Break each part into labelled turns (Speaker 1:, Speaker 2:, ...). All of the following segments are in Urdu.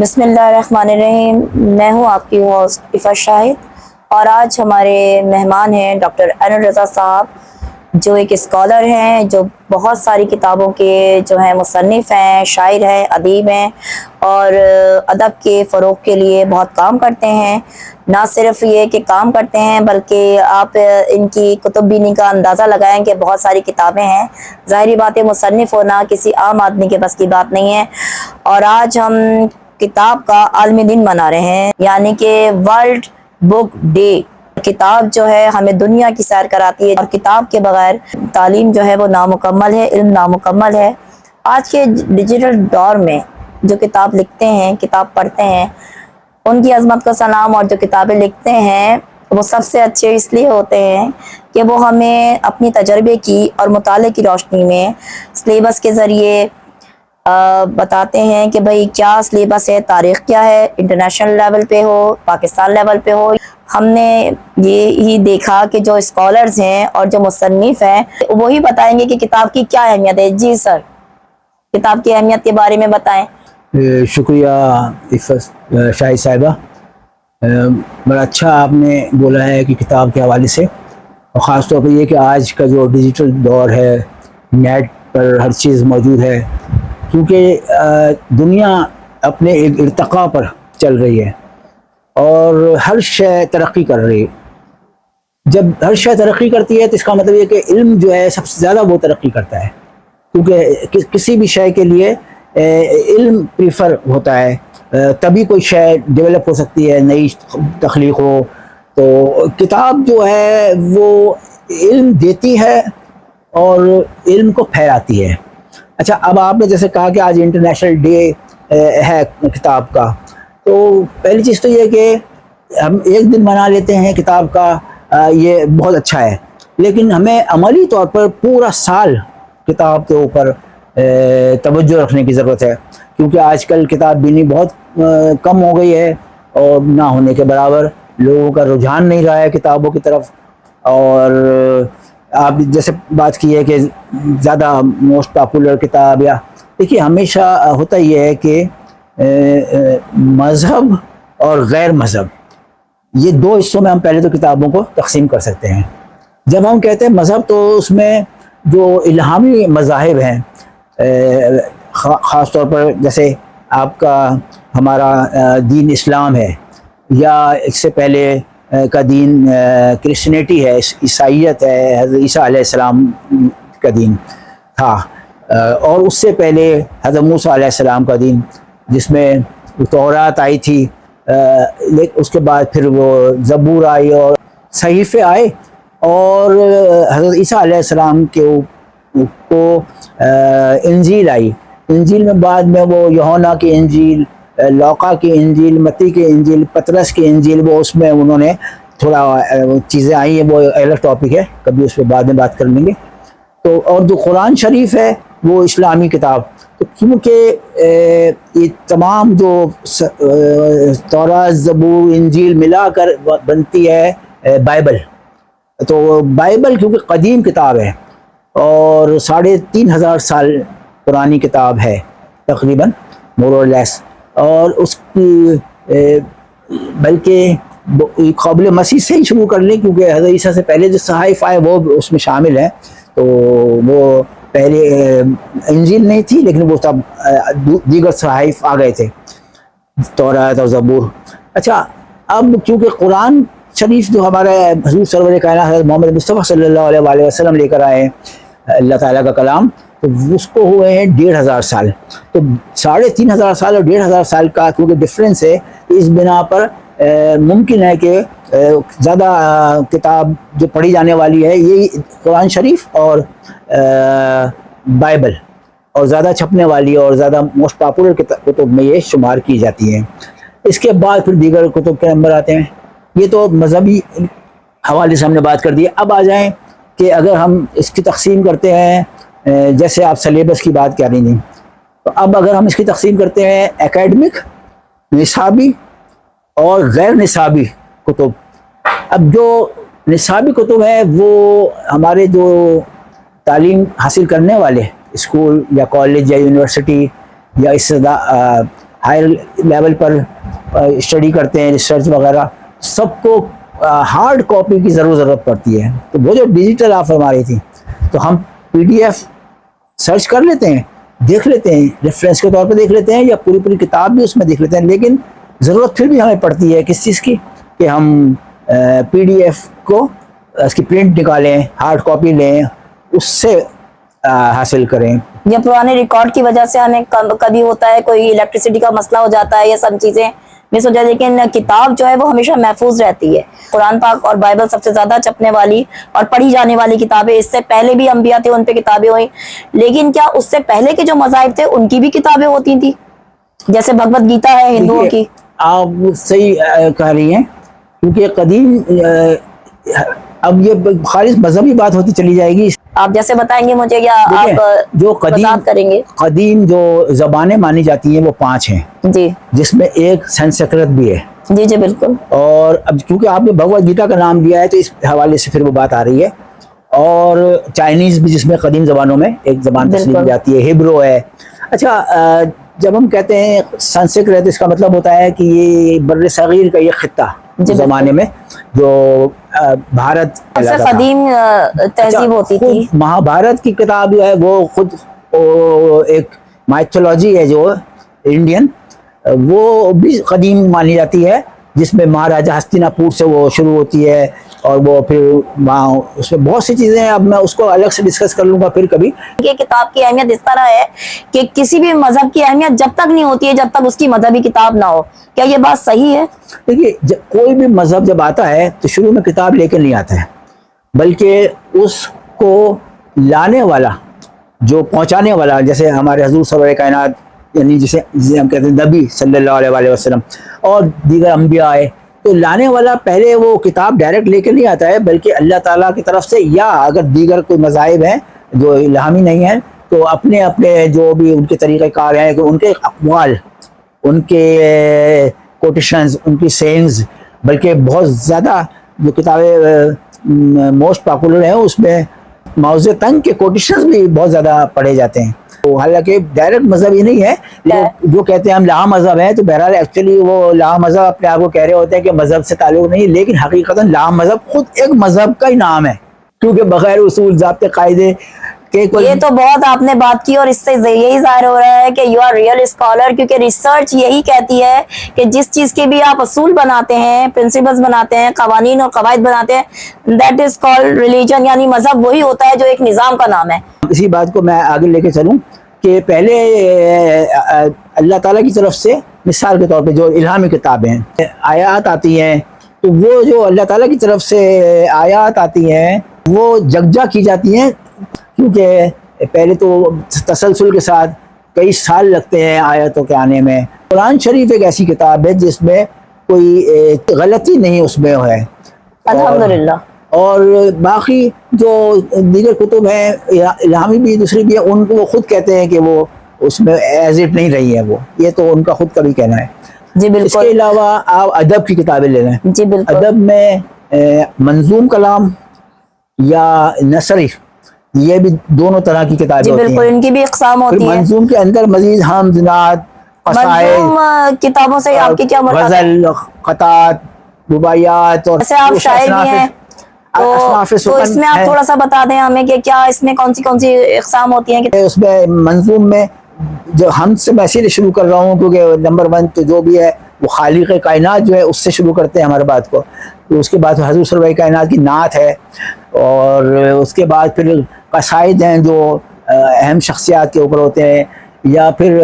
Speaker 1: بسم اللہ الرحمن الرحیم۔ میں ہوں آپ کی ہوسٹ عفت شاہد، اور آج ہمارے مہمان ہیں ڈاکٹر انور رضا صاحب، جو ایک اسکالر ہیں، جو بہت ساری کتابوں کے جو ہیں مصنف ہیں، شاعر ہیں، ادیب ہیں، اور ادب کے فروغ کے لیے بہت کام کرتے ہیں۔ نہ صرف یہ کہ کام کرتے ہیں، بلکہ آپ ان کی کتب بینی کا اندازہ لگائیں کہ بہت ساری کتابیں ہیں۔ ظاہری بات ہے، مصنف ہونا کسی عام آدمی کے بس کی بات نہیں ہے۔ اور آج ہم کتاب کا عالمی دن منا رہے ہیں، یعنی کہ ورلڈ بک ڈے۔ کتاب جو ہے ہمیں دنیا کی سیر کراتی ہے، اور کتاب کے بغیر تعلیم جو ہے وہ نامکمل ہے، علم نامکمل ہے۔ آج کے ڈیجیٹل دور میں جو کتاب لکھتے ہیں، کتاب پڑھتے ہیں، ان کی عظمت کو سلام۔ اور جو کتابیں لکھتے ہیں وہ سب سے اچھے اس لیے ہوتے ہیں کہ وہ ہمیں اپنی تجربے کی اور مطالعے کی روشنی میں سلیبس کے ذریعے بتاتے ہیں کہ بھئی کیا سلیبس ہے، تاریخ کیا ہے، انٹرنیشنل لیول پہ ہو، پاکستان لیول پہ ہو۔ ہم نے یہی دیکھا کہ جو اسکالرز ہیں اور جو مصنف ہیں وہی بتائیں گے کہ کتاب کی کیا اہمیت ہے۔ جی سر، کتاب کی اہمیت کے بارے میں بتائیں۔
Speaker 2: شکریہ عفت شاہد صاحبہ، بڑا اچھا آپ نے بولا ہے کہ کتاب کے حوالے سے، اور خاص طور پہ یہ کہ آج کا جو ڈیجیٹل دور ہے، نیٹ پر ہر چیز موجود ہے، کیونکہ دنیا اپنے ایک ارتقاء پر چل رہی ہے اور ہر شے ترقی کر رہی ہے۔ جب ہر شے ترقی کرتی ہے تو اس کا مطلب یہ کہ علم جو ہے سب سے زیادہ وہ ترقی کرتا ہے، کیونکہ کسی بھی شے کے لیے علم پریفر ہوتا ہے، تبھی کوئی شے ڈیولپ ہو سکتی ہے، نئی تخلیق ہو۔ تو کتاب جو ہے وہ علم دیتی ہے اور علم کو پھیلاتی ہے۔ اچھا، اب آپ نے جیسے کہا کہ آج انٹرنیشنل ڈے ہے کتاب کا، تو پہلی چیز تو یہ کہ ہم ایک دن منا لیتے ہیں کتاب کا، یہ بہت اچھا ہے، لیکن ہمیں عملی طور پر پورا سال کتاب کے اوپر توجہ رکھنے کی ضرورت ہے، کیونکہ آج کل کتاب بینی بہت کم ہو گئی ہے، اور نہ ہونے کے برابر لوگوں کا رجحان نہیں رہا ہے کتابوں کی طرف۔ اور آپ جیسے بات کی ہے کہ زیادہ موسٹ پاپولر کتاب، یا دیکھیے ہمیشہ ہوتا یہ ہے کہ مذہب اور غیر مذہب، یہ دو حصوں میں ہم پہلے تو کتابوں کو تقسیم کر سکتے ہیں۔ جب ہم کہتے ہیں مذہب تو اس میں جو الہامی مذاہب ہیں، خاص طور پر جیسے آپ کا ہمارا دین اسلام ہے، یا اس سے پہلے کا دین کرسچینٹی ہے، عیسائیت ہے، حضرت عیسیٰ علیہ السلام کا دین تھا، اور اس سے پہلے حضرت موسیٰ علیہ السلام کا دین، جس میں تورات آئی تھی، اس کے بعد پھر وہ زبور آئی اور صحیفے آئے، اور حضرت عیسیٰ علیہ السلام کو انجیل آئی۔ انجیل میں بعد میں وہ یوحنا کی انجیل، لوقا کی انجیل، متی کی انجیل، پطرس کی انجیل، وہ اس میں انہوں نے تھوڑا چیزیں آئی ہیں، وہ الگ ٹاپک ہے، کبھی اس پہ بعد میں بات کر لیں گے۔ تو اور جو قرآن شریف ہے وہ اسلامی کتاب، تو کیونکہ یہ تمام جو تورات، زبور، انجیل ملا کر بنتی ہے بائبل، تو بائبل کیونکہ قدیم کتاب ہے اور 3,500 سال پرانی کتاب ہے تقریباً، مور اور لیس، اور اس کی بلکہ قابل مسیح سے ہی شروع کر لیں، کیونکہ حضرت عیسیٰ سے پہلے جو صحائف آئے وہ اس میں شامل ہیں، تو وہ پہلے انجیل نہیں تھی، لیکن وہ سب دیگر صحائف آ گئے تھے، تورات اور زبور۔ اچھا، اب چونکہ قرآن شریف جو ہمارے حضور سرور کائنات حضرت محمد مصطفیٰ صلی اللہ علیہ وآلہ وسلم لے کر آئے ہیں، اللہ تعالیٰ کا کلام، تو اس کو ہوئے ہیں 1,500 سال۔ تو 3,500 سال اور 1,500 سال کا کیونکہ ڈفرینس ہے، اس بنا پر ممکن ہے کہ زیادہ کتاب جو پڑھی جانے والی ہے یہ قرآن شریف اور بائبل، اور زیادہ چھپنے والی اور زیادہ موسٹ پاپولر کتب میں یہ شمار کی جاتی ہیں۔ اس کے بعد پھر دیگر کتب کے نمبر آتے ہیں۔ یہ تو مذہبی حوالے سے ہم نے بات کر دی۔ اب آ جائیں کہ اگر ہم اس کی تقسیم کرتے ہیں، جیسے آپ سلیبس کی بات کر رہی تھیں، تو اب اگر ہم اس کی تقسیم کرتے ہیں اکیڈمک، نصابی اور غیر نصابی کتب۔ اب جو نصابی کتب ہیں وہ ہمارے جو تعلیم حاصل کرنے والے اسکول یا کالج یا یونیورسٹی یا اس سے ہائر لیول پر اسٹڈی کرتے ہیں، ریسرچ وغیرہ، سب کو ہارڈ کاپی کی ضرورت پڑتی ہے. تو وہ جو ڈیجیٹل آپ فرما رہی تھی، تو ہم PDF سرچ کر لیتے ہیں، دیکھ لیتے ہیں، ریفرنس کے طور پہ دیکھ لیتے ہیں، یا پوری کتاب بھی اس میں دیکھ لیتے ہیں. لیکن ضرورت پھر بھی ہمیں پڑتی ہے کس چیز کی، کہ ہم PDF کو اس کی پرنٹ نکالیں، ہارڈ کاپی لیں، اس سے حاصل کریں.
Speaker 1: یا پرانے ریکارڈ کی وجہ سے ہمیں کبھی ہوتا ہے کوئی الیکٹریسٹی کا مسئلہ ہو جاتا ہے، یہ سب چیزیں مس ہو جاتی، لیکن کتاب جو ہے وہ ہمیشہ محفوظ رہتی ہے. قرآن پاک اور بائبل سب سے زیادہ چھپنے والی اور پڑھی جانے والی کتابیں. اس سے پہلے بھی انبیاء تھے، ان پہ کتابیں ہوئیں، لیکن کیا اس سے پہلے کے جو مذاہب تھے ان کی بھی کتابیں ہوتی تھیں؟ جیسے بھگوت گیتا ہے ہندوؤں کی.
Speaker 2: آپ صحیح کہہ رہی ہیں، کیونکہ قدیم اب یہ خالص مذہبی بات ہوتی چلی جائے گی.
Speaker 1: آپ جیسے بتائیں گے مجھے، یا آپ
Speaker 2: جو
Speaker 1: وضاحت کریں گے؟
Speaker 2: قدیم جو زبانیں مانی جاتی ہیں وہ 5 ہیں
Speaker 1: جی،
Speaker 2: جس میں ایک سنسکرت بھی ہے.
Speaker 1: جی جی بالکل.
Speaker 2: اور اب چونکہ آپ نے بھگوت گیتا کا نام لیا ہے تو اس حوالے سے پھر وہ بات آ رہی ہے. اور چائنیز بھی جس میں قدیم زبانوں میں ایک زبان تسلیم کی جاتی ہے، ہیبرو ہے. اچھا، جب ہم کہتے ہیں سنسکرت، اس کا مطلب ہوتا ہے کہ یہ بر صغیر کا یہ خطہ زمانے میں جو بھارت
Speaker 1: سب سے قدیم تہذیب ہوتی تھی.
Speaker 2: مہابھارت کی کتاب جو ہے وہ خود ایک مائتھولوجی ہے جو انڈین، وہ بھی قدیم مانی جاتی ہے، جس میں مہاراجا ہستینا پور سے وہ شروع ہوتی ہے. اور وہ پھر وہاں اس میں بہت سی چیزیں ہیں، اب میں اس کو الگ سے ڈسکس کر لوں گا پھر کبھی.
Speaker 1: یہ کتاب کی اہمیت اس طرح ہے کہ کسی بھی مذہب کی اہمیت جب تک نہیں ہوتی ہے جب تک اس کی مذہبی کتاب نہ ہو. کیا یہ بات صحیح ہے؟
Speaker 2: دیکھیے، کوئی بھی مذہب جب آتا ہے تو شروع میں کتاب لے کے نہیں آتا ہے، بلکہ اس کو لانے والا، جو پہنچانے والا، جیسے ہمارے حضور سرور کائنات، یعنی جسے ہم کہتے ہیں نبی صلی اللہ علیہ وسلم اور دیگر انبیاء آئے، تو لانے والا پہلے وہ کتاب ڈائریکٹ لے کے نہیں آتا ہے، بلکہ اللہ تعالیٰ کی طرف سے، یا اگر دیگر کوئی مذاہب ہیں جو الہامی نہیں ہیں تو اپنے جو بھی ان کے طریقہ کار ہیں، کہ ان کے اقوال، ان کے کوٹیشنز، ان کی سینز، بلکہ بہت زیادہ جو کتابیں موسٹ پاپولر ہیں اس میں موضوع تنگ کے کوٹیشنز بھی بہت زیادہ پڑھے جاتے ہیں. حالانکہ ڈائریکٹ مذہب یہ نہیں ہے، جو کہتے ہیں ہم لا مذہب ہیں، تو بہرحال ایکچولی وہ لا مذہب اپنے آپ کو کہہ رہے ہوتے ہیں کہ مذہب سے تعلق نہیں، لیکن حقیقتاً لا مذہب خود ایک مذہب کا ہی نام ہے، کیونکہ بغیر اصول، ضابطے، قاعدے کے
Speaker 1: یہ تو بہت آپ نے بات کی، اور اس سے یہی ظاہر ہو رہا ہے کہ یو آر ریئل اسکالر، کیونکہ ریسرچ یہی کہتی ہے کہ جس چیز کے بھی آپ اصول بناتے ہیں، پرنسپلز بناتے ہیں، قوانین اور قواعد بناتے ہیں، دیٹ از کالڈ ریلیجن، یعنی مذہب وہی ہوتا ہے جو ایک نظام کا نام ہے.
Speaker 2: اسی بات کو میں آگے لے کے چلوں کہ پہلے اللہ تعالیٰ کی طرف سے مثال کے طور پہ جو الہامی کتابیں ہیں، آیات آتی ہیں، تو وہ جو اللہ تعالیٰ کی طرف سے آیات آتی ہیں وہ جگجا کی جاتی ہیں، کیونکہ پہلے تو تسلسل کے ساتھ کئی سال لگتے ہیں آیتوں کے آنے میں. قرآن شریف ایک ایسی کتاب ہے جس میں کوئی غلطی نہیں اس میں ہے،
Speaker 1: الحمدللہ.
Speaker 2: اور باقی جو دیگر کتب ہیں الہامی بھی دوسری بھی ہیں، ان کو وہ خود کہتے ہیں کہ وہ اس میں ایز اٹ نہیں رہی ہیں، وہ یہ تو ان کا خود کا بھی کہنا ہے.
Speaker 1: جی بالکل.
Speaker 2: اس کے علاوہ آپ ادب کی کتابیں لے لیں.
Speaker 1: جی بالکل.
Speaker 2: ادب میں منظوم کلام یا نثری، یہ بھی دونوں طرح کی کتابیں ہوتی ہیں.
Speaker 1: جی بالکل، ان کی بھی اقسام ہوتی ہیں.
Speaker 2: منظوم کے اندر مزید حمد، نعت، قصائد،
Speaker 1: منظوم کتابوں سے آپ کی کیا مراد ہے؟
Speaker 2: غزل، قطعات، رباعیات، اور
Speaker 1: جیسے آپ شاعر بھی ہیں تو اس میں آپ تھوڑا سا بتا دیں ہمیں کہ کیا اس میں کون سی اقسام ہوتی ہیں.
Speaker 2: اس میں منظوم میں جو حمد سے میں اسی لیے شروع کر رہا ہوں کیونکہ نمبر 1 تو جو بھی ہے وہ خالق کائنات جو ہے اس سے شروع کرتے ہیں ہمارے بات کو. اس کے بعد حضور صلی اللہ علیہ کائنات کی نعت ہے، اور اس کے بعد پھر قصائد ہیں جو اہم شخصیات کے اوپر ہوتے ہیں، یا پھر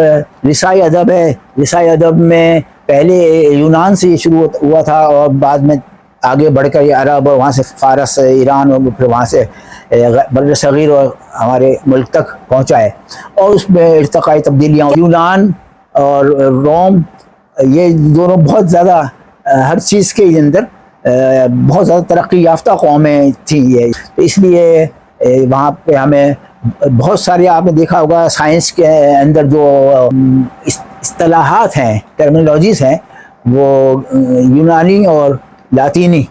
Speaker 2: رسائی ادب ہے. رسائی ادب میں پہلے یونان سے یہ شروع ہوا تھا، اور بعد میں آگے بڑھ کر یہ عرب اور وہاں سے فارس، ایران، اور پھر وہاں سے بر صغیر اور ہمارے ملک تک پہنچا ہے. اور اس میں ارتقائی تبدیلیاں، یونان اور روم، یہ دونوں بہت زیادہ ہر چیز کے اندر بہت زیادہ ترقی یافتہ قومیں تھیں یہ. تو اس لیے وہاں پہ ہمیں بہت سارے، آپ نے دیکھا ہوگا سائنس کے اندر جو اصطلاحات ہیں، ٹرمینالوجیز ہیں، وہ یونانی اور لاطینی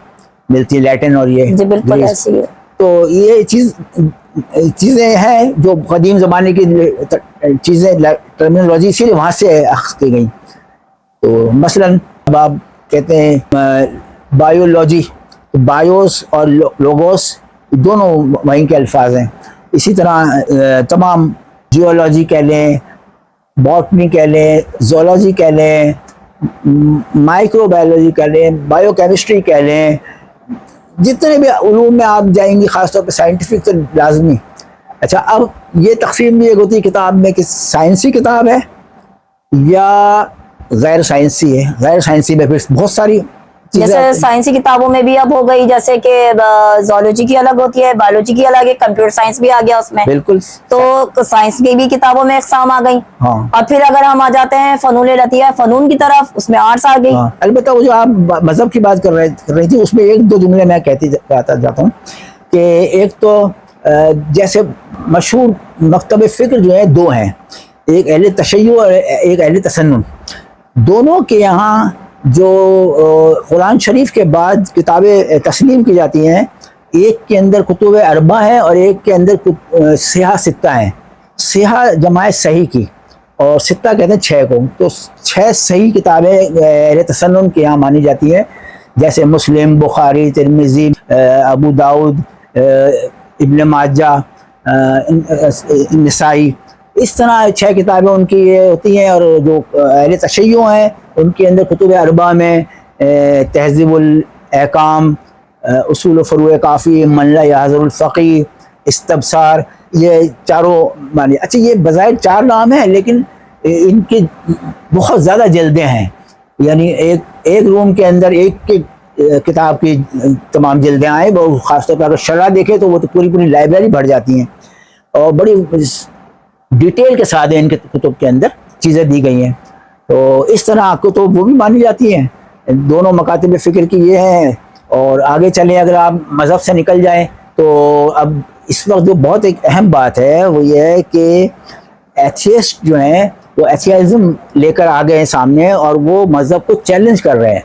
Speaker 2: ملتی، لیٹن اور یہ.
Speaker 1: جی بالکل ایسی ہے.
Speaker 2: تو یہ چیزیں ہیں جو قدیم زمانے کی چیزیں، ٹرمینالوجی اسی لیے وہاں سے اخذ کی گئیں. تو مثلاً اب آپ کہتے ہیں بایولوجی، بایوس اور لوگوس دونوں وہیں کے الفاظ ہیں. اسی طرح تمام جیولوجی کہہ لیں، باٹنی کہہ لیں، زولوجی کہہ لیں، مائکرو بایولوجی کہہ لیں، بایو کیمسٹری کہہ لیں، جتنے بھی علوم میں آپ جائیں گی، خاص طور پہ سائنٹیفک تو لازمی. اچھا، اب یہ تقسیم بھی ایک ہوتی ہے کتاب میں کہ سائنسی کتاب ہے یا غیر سائنسی ہے. غیر سائنسی میں پھر بہت ساری چیزیں
Speaker 1: جیسے
Speaker 2: آتی ہیں.
Speaker 1: سائنسی کتابوں میں بھی اب ہو گئی، جیسے کہ زولوجی کی الگ ہوتی ہے، بایولوجی کی الگ ہے، کمپیوٹر سائنس بھی آ گیا اس میں.
Speaker 2: بالکل.
Speaker 1: تو سائنس کی بھی کتابوں میں اقسام آ گئی.
Speaker 2: ہاں.
Speaker 1: اور پھر اگر ہم آ جاتے ہیں فنون لطیفہ فنون کی طرف، اس میں آرٹس آ گئی.
Speaker 2: ہاں. البتہ وہ جو آپ مذہب کی بات کر رہی تھی، اس میں ایک دو جملے میں کہتی جاتا ہوں کہ ایک تو جیسے مشہور مکتب فکر جو ہے دو ہیں، ایک اہل تشیع اور ایک اہل تسنن. دونوں کے یہاں جو قرآن شریف کے بعد کتابیں تسلیم کی جاتی ہیں، ایک کے اندر کتب اربع ہیں اور ایک کے اندر صحاح ستہ ہیں. صحاح جمع صحیح کی اور ستہ کہتے ہیں 6 کو. تو 6 صحیح کتابیں اہل تسنن کے یہاں مانی جاتی ہیں، جیسے مسلم، بخاری، ترمذی، ابو داؤد، ابن ماجہ، نسائی. اس طرح 6 کتابیں ان کی یہ ہوتی ہیں. اور جو اہل تشیع ہیں ان کے اندر کتب اربع میں تہذیب الاحکام، اصول و فروع کافی، منلہ یحضر الفقی، استبصار، یہ چاروں مانی. اچھا، یہ بظاہر 4 نام ہیں لیکن ان کی بہت زیادہ جلدیں ہیں. یعنی ایک روم کے اندر ایک کتاب کی تمام جلدیں آئیں. وہ خاص طور پر اگر شرح دیکھیں تو وہ تو پوری لائبریری بھر جاتی ہیں اور بڑی ڈیٹیل کے ساتھ ان کے کتب کے اندر چیزیں دی گئی ہیں. تو اس طرح کتب وہ بھی مانی جاتی ہیں. دونوں مکاتب فکر کی یہ ہیں. اور آگے چلیں، اگر آپ مذہب سے نکل جائیں تو اب اس وقت جو بہت ایک اہم بات ہے وہ یہ ہے کہ ایتھیسٹ جو ہیں وہ ایتھیازم لے کر آ گئے ہیں سامنے اور وہ مذہب کو چیلنج کر رہے ہیں.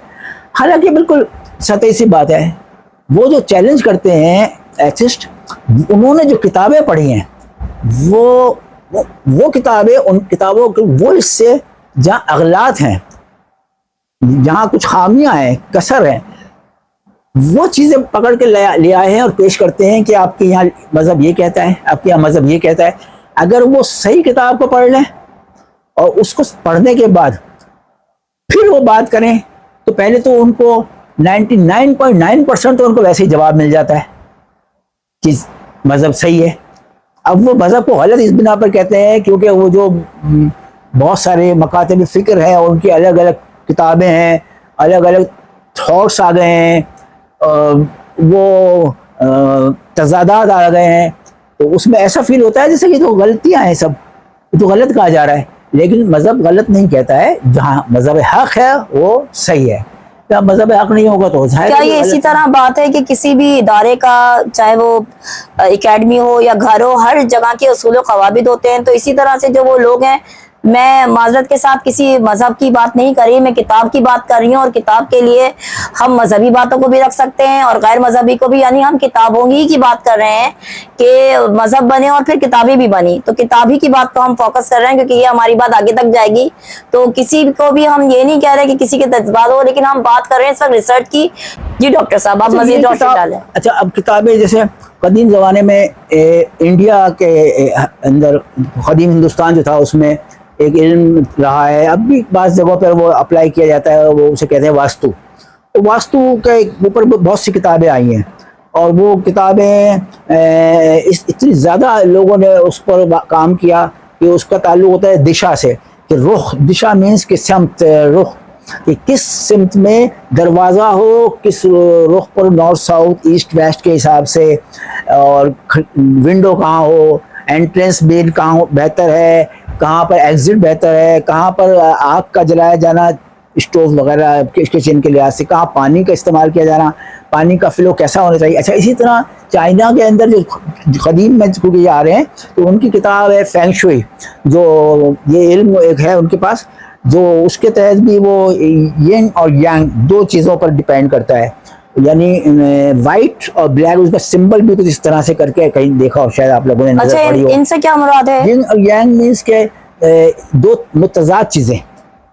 Speaker 2: حالانکہ بالکل سطحی سی بات ہے. وہ جو چیلنج کرتے ہیں ایتھیسٹ، انہوں نے جو کتابیں پڑھی ہیں وہ کتابیں، ان کتابوں کے وہ حصے جہاں اغلاط ہیں، جہاں کچھ خامیاں ہیں، کسر ہیں، وہ چیزیں پکڑ کے لے آئے ہیں اور پیش کرتے ہیں کہ آپ کے یہاں مذہب یہ کہتا ہے، آپ کے یہاں مذہب یہ کہتا ہے. اگر وہ صحیح کتاب کو پڑھ لیں اور اس کو پڑھنے کے بعد پھر وہ بات کریں تو پہلے تو ان کو 99.9% تو ان کو ویسے ہی جواب مل جاتا ہے کہ مذہب صحیح ہے. اب وہ مذہب کو غلط اس بنا پر کہتے ہیں کیونکہ وہ جو بہت سارے مکاتب فکر ہیں اور ان کی الگ الگ کتابیں ہیں، الگ الگ تھاٹس آ گئے ہیں، وہ تضادات آ گئے ہیں. تو اس میں ایسا فیل ہوتا ہے جیسے کہ تو غلطیاں ہیں، سب تو غلط کہا جا رہا ہے. لیکن مذہب غلط نہیں کہتا ہے. جہاں مذہب حق ہے وہ صحیح ہے. جب مذہب حق نہیں ہوگا تو
Speaker 1: کیا یہ اسی طرح بات ہے کہ کسی بھی ادارے کا، چاہے وہ اکیڈمی ہو یا گھر ہو، ہر جگہ کے اصول و ضوابط ہوتے ہیں؟ تو اسی طرح سے جو وہ لوگ ہیں، میں معذرت کے ساتھ کسی مذہب کی بات نہیں کر رہی، میں کتاب کی بات کر رہی ہوں. اور کتاب کے لیے ہم مذہبی باتوں کو بھی رکھ سکتے ہیں اور غیر مذہبی کو بھی. یعنی ہم کتابوں ہی کی بات کر رہے ہیں کہ مذہب بنے اور پھر کتابیں بھی بنی. تو کتاب ہی کی بات کو ہم فوکس کر رہے ہیں کیونکہ یہ ہماری بات آگے تک جائے گی. تو کسی کو بھی ہم یہ نہیں کہہ رہے کہ کسی کے جذبات ہو، لیکن ہم بات کر رہے ہیں سب ریسرچ کی. جی ڈاکٹر صاحب، آپ مزید روشنی ڈالیں.
Speaker 2: اچھا، اب کتابیں جیسے قدیم زمانے میں انڈیا کے اندر، قدیم ہندوستان جو تھا اس میں ایک علم رہا ہے، اب بھی بعض جگہوں پر وہ اپلائی کیا جاتا ہے. وہ اسے کہتے ہیں واستو. واستو کے اوپر بہت سی کتابیں آئی ہیں اور وہ کتابیں اتنی زیادہ لوگوں نے اس پر کام کیا کہ اس کا تعلق ہوتا ہے دشا سے، کہ رخ. دشا مینس کہ سمت، رخ، کہ کس سمت میں دروازہ ہو، کس رخ پر، نارتھ ساؤتھ ایسٹ ویسٹ کے حساب سے، اور ونڈو کہاں ہو، انٹرنس بین کہاں بہتر ہے، کہاں پر ایگزٹ بہتر ہے، کہاں پر آگ کا جلایا جانا اسٹوو وغیرہ کچن کے لحاظ سے، کہاں پانی کا استعمال کیا جانا، پانی کا فلو کیسا ہونا چاہیے. اچھا، اسی طرح چائنا کے اندر جو قدیم میں کیونکہ یہ آ رہے ہیں تو ان کی کتاب ہے فینگ شوئی، جو یہ علم ایک ہے ان کے پاس، جو اس کے تحت بھی وہ ینگ اور یانگ دو چیزوں پر ڈیپینڈ کرتا ہے. یعنی وائٹ اور بلیک، اس کا سمبل بھی کچھ اس طرح سے کر کے کہیں دیکھا ہو، شاید آپ لوگوں نے نظر پڑی ہو.
Speaker 1: ان سے کیا مراد ہے؟
Speaker 2: ینگ اور یانگ مینس کہ دو متضاد چیزیں.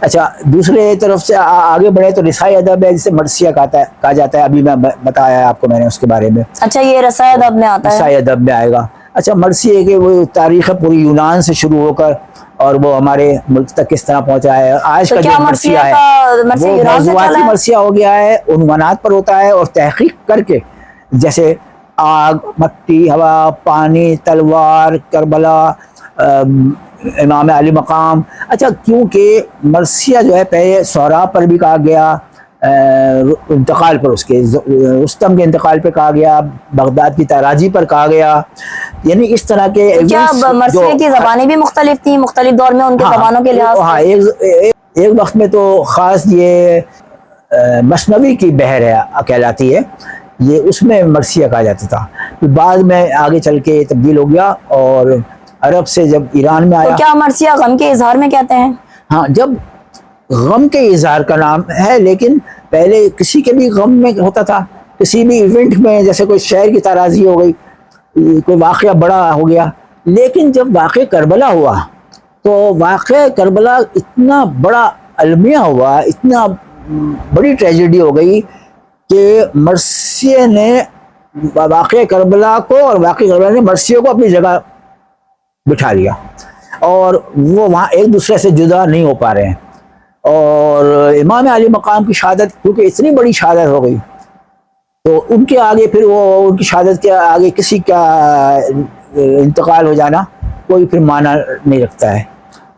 Speaker 2: اچھا، دوسرے طرف سے آگے بڑھے تو رسائی ادب ہے جسے مرثیہ کہا جاتا ہے، ابھی میں بتایا آپ کو میں نے اس کے بارے میں۔
Speaker 1: اچھا، یہ رسائی ادب میں آتا ہے؟
Speaker 2: رسائی ادب میں آئے گا۔ اچھا، مرثیے کی وہ تاریخ ہے پوری یونان سے شروع ہو کر اور وہ ہمارے ملک تک کس طرح پہنچا ہے۔ آج کا جو مرثیہ ہے وہ موضوعاتی مرثیہ ہو گیا ہے، عنوانات پر ہوتا ہے اور تحقیق کر کے، جیسے آگ، مٹی، ہوا، پانی، تلوار، کربلا، امام علی مقام۔ اچھا، کیونکہ مرثیہ جو ہے پہلے سہراب پر بھی کہا گیا، انتقال پر، اس کے رستم کے انتقال پہ کہا گیا، بغداد کی تاراجی پر کہا گیا، یعنی اس طرح کے۔
Speaker 1: کیا مرثیے کی زبانیں بھی مختلف تھیں مختلف دور میں ان کے زبانوں کے لحاظ سے؟
Speaker 2: ہاں، ایک وقت میں تو خاص یہ مثنوی کی بحر ہے کہلاتی ہے، یہ اس میں مرثیہ کہا جاتا تھا، بعد میں آگے چل کے تبدیل ہو گیا اور عرب سے جب ایران میں آیا۔
Speaker 1: تو کیا مرثیہ غم کے اظہار میں کہتے ہیں؟
Speaker 2: ہاں، جب غم کے اظہار کا نام ہے، لیکن پہلے کسی کے بھی غم میں ہوتا تھا، کسی بھی ایونٹ میں، جیسے کوئی شہر کی تارازی ہو گئی، کوئی واقعہ بڑا ہو گیا، لیکن جب واقعہ کربلا ہوا تو واقعہ کربلا اتنا بڑا المیہ ہوا، اتنا بڑی ٹریجڈی ہو گئی کہ مرثیے نے واقعہ کربلا کو اور واقعہ کربلا نے مرثیے کو اپنی جگہ بٹھا لیا، اور وہ وہاں ایک دوسرے سے جدا نہیں ہو پا رہے ہیں۔ اور امام علی مقام کی شہادت کیونکہ اتنی بڑی شہادت ہو گئی تو ان کے آگے پھر وہ ان کی شہادت کے آگے کسی کا انتقال ہو جانا کوئی پھر معنی نہیں رکھتا ہے،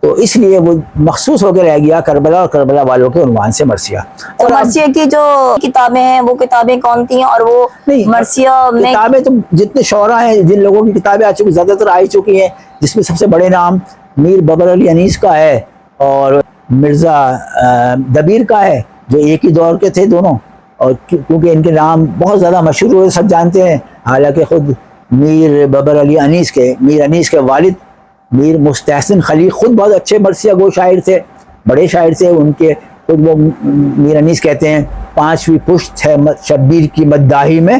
Speaker 2: تو اس لیے وہ مخصوص ہو کے رہ گیا کربلا اور کربلا والوں کے عنوان سے مرثیہ۔
Speaker 1: اور مرثیے کی جو کتابیں ہیں وہ کتابیں کون تھیں، اور وہ مرثیہ میں
Speaker 2: کتابیں تو جتنے شعراء ہیں جن لوگوں کی کتابیں آ چکی زیادہ تر آ چکی ہیں، جس میں سب سے بڑے نام میر ببر علی انیس کا ہے اور مرزا دبیر کا ہے، جو ایک ہی دور کے تھے دونوں، اور کیونکہ ان کے نام بہت زیادہ مشہور ہوئے سب جانتے ہیں، حالانکہ خود میر ببر علی انیس کے، میر انیس کے والد میر مستحسن خلیق خود بہت اچھے مرثیہ گو شاعر تھے، بڑے شاعر تھے، ان کے خود وہ میر انیس کہتے ہیں 5ویں پشت ہے شبیر کی مداحی میں،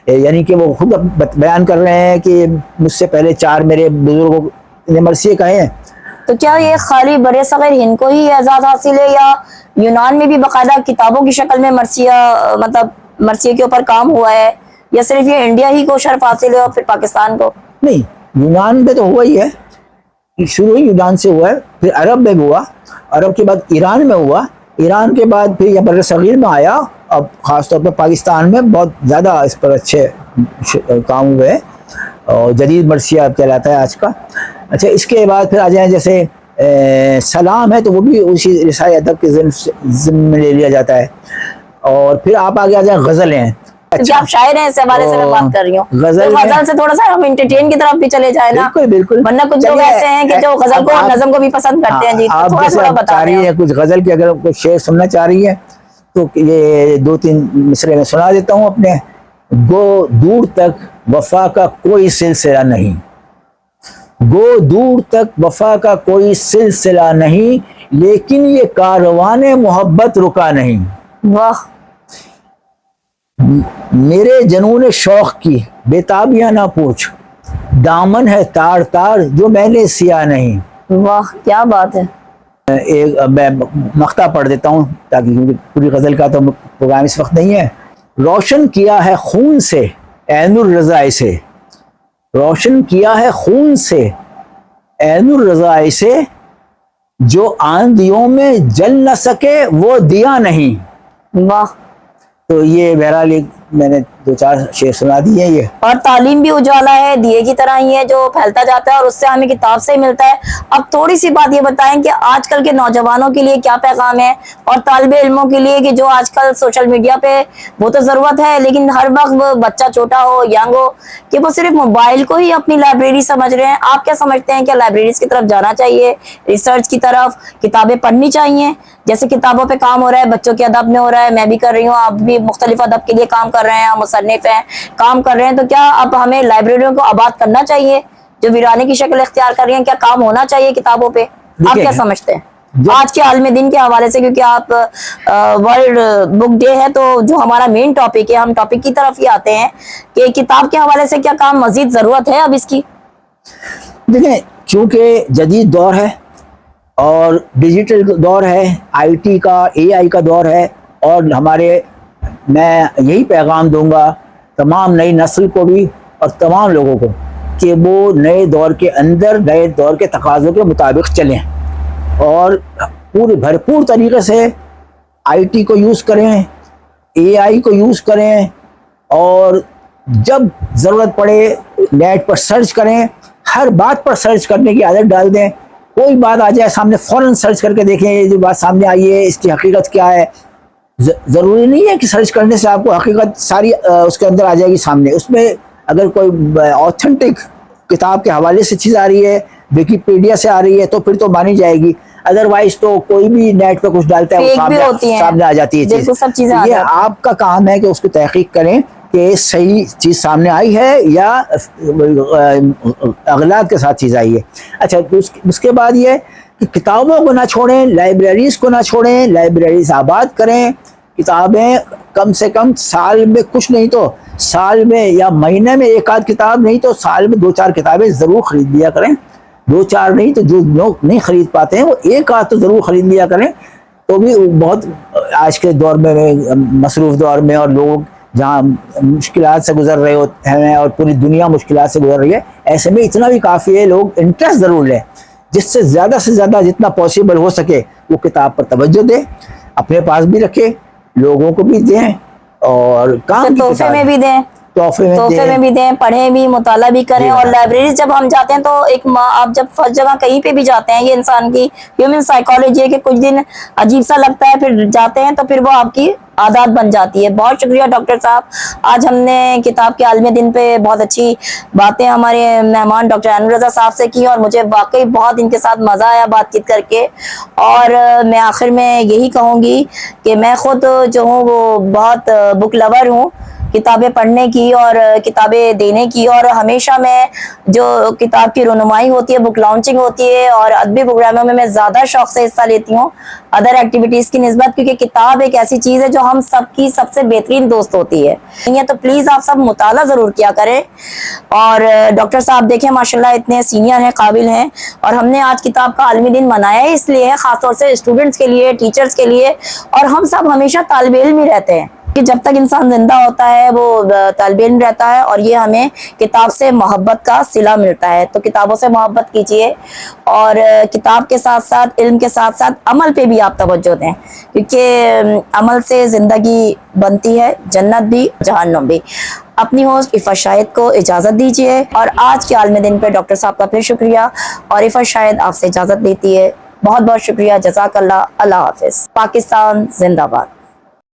Speaker 2: یعنی کہ وہ خود بیان کر رہے ہیں کہ مجھ سے پہلے 4 میرے بزرگوں نے مرثیے کہے ہیں۔
Speaker 1: تو کیا یہ خالی برِ صغیر ہند کو ہی اعزاز حاصل ہے، یا یونان میں بھی باقاعدہ کتابوں کی شکل میں مرثیہ مطلب مرثیے کے اوپر کام ہوا ہے، یا صرف یہ انڈیا ہی کو شرف حاصل ہے اور پھر پاکستان کو؟
Speaker 2: نہیں، یونان میں تو ہوا ہی ہے، شروع ہی یونان سے ہوا ہے، پھر عرب میں ہوا، عرب کے بعد ایران میں ہوا، ایران کے بعد پھر یہ بر صغیر میں آیا، اب خاص طور پہ پاکستان میں بہت زیادہ اس پر اچھے کام ہوئے اور جدید مرثیہ کہلاتا ہے آج کا۔ اچھا، اس کے بعد پھر آ جائیں جیسے سلام ہے تو وہ بھی اسی رسائی ادب کے ضمن میں لے لیا جاتا ہے، اور پھر آپ آگے آ جائیں غزلیں۔
Speaker 1: کیونکہ آپ شاعر ہیں، اس حوالے سے میں بات کر رہی ہوں،
Speaker 2: غزل
Speaker 1: سے تھوڑا سا ہم انٹرٹین کی طرف بھی چلے جائیں نا،
Speaker 2: بالکل،
Speaker 1: ورنہ کچھ لوگ ایسے ہیں کہ جو غزل کو اور نظم کو بھی پسند کرتے ہیں۔ جی
Speaker 2: آپ
Speaker 1: تھوڑا بتا رہی ہیں
Speaker 2: کچھ غزل کی، اگر کوئی شعر سننا چاہ رہی ہے تو یہ 2-3 مصرے میں سنا دیتا ہوں اپنے۔ گو دور تک وفا کا کوئی سلسلہ نہیں، گو دور تک وفا کا کوئی سلسلہ نہیں، لیکن یہ کاروان محبت رکا نہیں۔
Speaker 1: واہ،
Speaker 2: میرے جنون شوق کی بےتابیاں نہ پوچھ، دامن ہے تار تار جو میں نے سیا نہیں۔
Speaker 1: واہ، کیا بات ہے۔
Speaker 2: ایک میں مقطع پڑھ دیتا ہوں تاکہ کیونکہ پوری غزل کا تو پروگرام اس وقت نہیں ہے۔ روشن کیا ہے خون سے عین الرضا اسے، روشن کیا ہے خون سے عین الرضا اسے، جو آندھیوں میں جل نہ سکے وہ دیا نہیں۔
Speaker 1: واہ،
Speaker 2: تو یہ بہرحال میں نے 2-4 شعر سنا دیے یہ۔
Speaker 1: اور تعلیم بھی اجالا ہے، دیے کی طرح ہی ہے جو پھیلتا جاتا ہے اور اس سے ہمیں کتاب سے ہی ملتا ہے۔ اب تھوڑی سی بات یہ بتائیں کہ آج کل کے نوجوانوں کے لیے کیا پیغام ہے، اور طالب علموں کے لیے کہ جو آج کل سوشل میڈیا پہ وہ تو ضرورت ہے، لیکن ہر وقت وہ بچہ چھوٹا ہو ینگ ہو کہ وہ صرف موبائل کو ہی اپنی لائبریری سمجھ رہے ہیں۔ آپ کیا سمجھتے ہیں، کیا لائبریریز کی طرف جانا چاہیے، ریسرچ کی طرف، کتابیں پڑھنی چاہیے؟ جیسے کتابوں پہ کام ہو رہا ہے، بچوں کے ادب میں ہو رہا ہے، میں بھی کر رہی ہوں، آپ بھی مختلف ادب کے لیے کام کر رہے ہیں، مصنف ہیں، کام کر رہے ہیں، تو کیا اب ہمیں لائبریریوں کو آباد کرنا چاہیے جو ویرانے کی شکل اختیار کر رہی ہیں؟ کیا کام ہونا چاہیے کتابوں پہ؟ آپ کیا سمجھتے ہیں آج کے عالم دن کے حوالے سے؟ کیونکہ آپ ورلڈ بک ڈے ہے تو جو ہمارا مین ٹاپک ہے، ہم ٹاپک کی طرف ہی آتے ہیں کہ کتاب کے حوالے سے کیا کام مزید ضرورت ہے اب اس کی؟
Speaker 2: دیکھیں چونکہ جدید دور ہے اور ڈیجیٹل دور ہے، آئی ٹی کا، اے آئی کا دور ہے، اور میں یہی پیغام دوں گا تمام نئی نسل کو بھی اور تمام لوگوں کو کہ وہ نئے دور کے اندر نئے دور کے تقاضوں کے مطابق چلیں اور پورے بھرپور طریقے سے آئی ٹی کو یوز کریں، اے آئی کو یوز کریں، اور جب ضرورت پڑے نیٹ پر سرچ کریں، ہر بات پر سرچ کرنے کی عادت ڈال دیں. کوئی بات آ جائے سامنے فوراً سرچ کر کے دیکھیں یہ جو بات سامنے آئی ہے اس کی حقیقت کیا ہے. ضروری نہیں ہے کہ سرچ کرنے سے آپ کو حقیقت ساری اس کے اندر آ جائے گی سامنے. اس میں اگر کوئی آتھینٹک کتاب کے حوالے سے چیز آ رہی ہے، ویکیپیڈیا سے آ رہی ہے، تو پھر تو مانی جائے گی. ادروائز تو کوئی بھی نیٹ پہ کچھ ڈالتا ہے وہ سامنے آ جاتی ہے چیز. یہ آپ کا کام ہے کہ اس کی تحقیق کریں کہ صحیح چیز سامنے آئی ہے یا اغلاط کے ساتھ چیز آئی ہے. اچھا اس کے بعد یہ کہ کتابوں کو نہ چھوڑیں، لائبریریز کو نہ چھوڑیں، لائبریریز آباد کریں. کتابیں کم سے کم سال میں کچھ نہیں تو سال میں یا مہینے میں ایک آدھ کتاب نہیں تو سال میں 2-4 کتابیں ضرور خرید لیا کریں. 2-4 نہیں تو جو لوگ نہیں خرید پاتے ہیں وہ ایک آدھ تو ضرور خرید لیا کریں. تو بھی بہت آج کے دور میں مصروف دور میں اور لوگ جہاں مشکلات سے گزر رہے ہوتے ہیں اور پوری دنیا مشکلات سے گزر رہی ہے، ایسے میں اتنا بھی کافی ہے لوگ انٹرسٹ ضرور لیں. جس سے زیادہ جتنا پاسبل ہو سکے وہ کتاب پر توجہ دیں، اپنے پاس بھی رکھے، لوگوں کو بھی دیں اور کام
Speaker 1: تحفے میں بھی دیں،
Speaker 2: تحفے میں
Speaker 1: بھی دیں، پڑھیں بھی، مطالعہ بھی کریں. اور لائبریری جب ہم جاتے ہیں تو آپ جب فرسٹ جگہ کہیں پہ بھی جاتے ہیں، یہ انسان کی ہیومن سائیکالوجی ہے کہ کچھ دن عجیب سا لگتا ہے، پھر جاتے ہیں تو پھر وہ آپ کی عادات بن جاتی ہے. بہت شکریہ ڈاکٹر صاحب. آج ہم نے کتاب کے عالمی دن پہ بہت اچھی باتیں ہمارے مہمان ڈاکٹر انور رضا صاحب سے کی، اور مجھے واقعی بہت ان کے ساتھ مزہ آیا بات چیت کر کے. اور میں آخر میں یہی کہوں گی کہ میں خود جو ہوں وہ بہت بک لور ہوں، کتابیں پڑھنے کی اور کتابیں دینے کی. اور ہمیشہ میں جو کتاب کی رونمائی ہوتی ہے، بک لانچنگ ہوتی ہے اور ادبی پروگراموں میں زیادہ شوق سے حصہ لیتی ہوں ادر ایکٹیویٹیز کی نسبت، کیونکہ کتاب ایک ایسی چیز ہے جو ہم سب کی سب سے بہترین دوست ہوتی ہے. تو پلیز آپ سب مطالعہ ضرور کیا کریں. اور ڈاکٹر صاحب دیکھیں ماشاءاللہ اتنے سینئر ہیں، قابل ہیں، اور ہم نے آج کتاب کا عالمی دن منایا ہے اس لیے خاص طور سے اسٹوڈنٹس کے لیے، ٹیچرز کے لیے، اور ہم سب ہمیشہ طالب علم ہی رہتے ہیں کہ جب تک انسان زندہ ہوتا ہے وہ طالب علم رہتا ہے. اور یہ ہمیں کتاب سے محبت کا صلہ ملتا ہے. تو کتابوں سے محبت کیجیے اور کتاب کے ساتھ ساتھ علم کے ساتھ ساتھ عمل پہ بھی آپ توجہ دیں، کیونکہ عمل سے زندگی بنتی ہے، جنت بھی جہنم بھی. اپنی ہوسٹ عفت شاہد کو اجازت دیجیے، اور آج کے عالمی دن پہ ڈاکٹر صاحب کا پھر شکریہ، اور عفت شاہد آپ سے اجازت لیتی ہے. بہت بہت شکریہ. جزاک اللہ. اللہ حافظ. پاکستان زندہ باد.